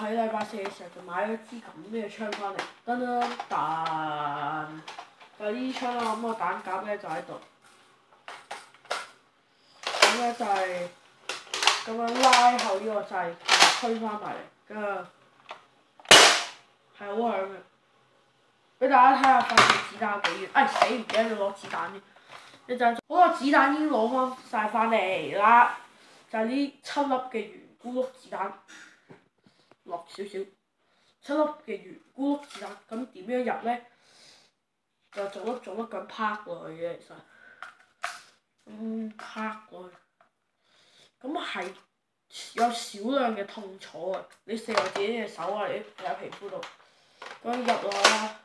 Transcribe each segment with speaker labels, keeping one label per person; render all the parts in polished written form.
Speaker 1: 喺禮拜四嘅時候就買咗支咁嘅槍翻嚟，噔噔彈。就呢支槍啦，咁個彈夾咧就喺度。咁咧就係咁樣拉後呢個掣，推翻埋嚟，跟住係好響嘅。俾大家睇下發射子彈有幾遠，死唔記得咗攞子彈添。一陣好個子彈已經攞翻嚟啦，就係呢7粒嘅圓咕碌子彈，落少少。7粒嘅圓咕碌子彈，咁點樣入咧？就逐粒咁拍落去嘅，其實，拍過去。咁係有少量嘅痛楚啊！你射落自己隻手啊，你喺皮膚度，咁入落去啦。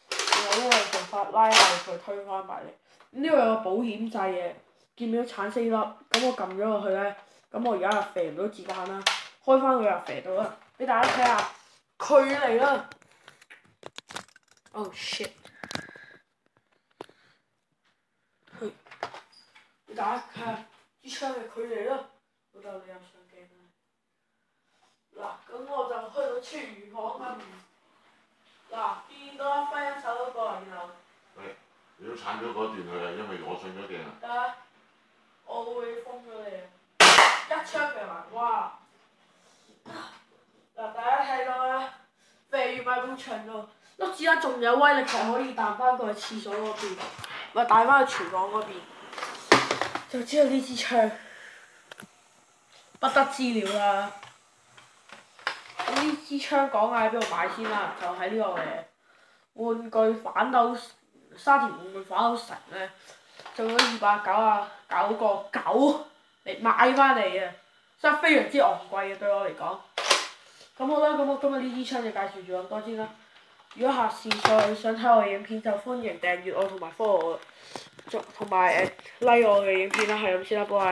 Speaker 1: 然後呢個做法拉後佢推翻埋嚟。呢度有個保險掣嘅，見唔見到橙色粒？咁我撳咗落去咧，咁我而家就射唔到子彈啦。開翻佢又射到啦，俾大家睇下距離啦。Oh shit！ 俾大家睇下支槍嘅距離啦。老豆，你有上鏡啊？嗱，咁我就去到廚房嗰邊。嗱，見到阿輝一手嗰個，然後。
Speaker 2: 你都剷咗嗰段佢啊，因為我上咗鏡啊。
Speaker 1: 得，我會封咗你啊！一槍射埋，哇！嗱，大家睇到啦，射完埋咁長度，粒子彈仲有威力，係可以彈翻過去廁所嗰邊，唔係彈翻去廚房嗰邊。就知道呢支槍不得之了啦。咁呢支槍講下喺邊度買先啦？就喺呢個玩具反斗沙田玩具反斗城咧，做咗299個9嚟買翻嚟嘅，真係非常之昂貴嘅對我嚟講。咁好啦，咁我今日呢支槍就介紹住咁多先啦。如果下次再想睇我嘅影片，就歡迎訂閱我同埋 follow 我，同埋like我嘅影片啦，係咁先啦，拜拜。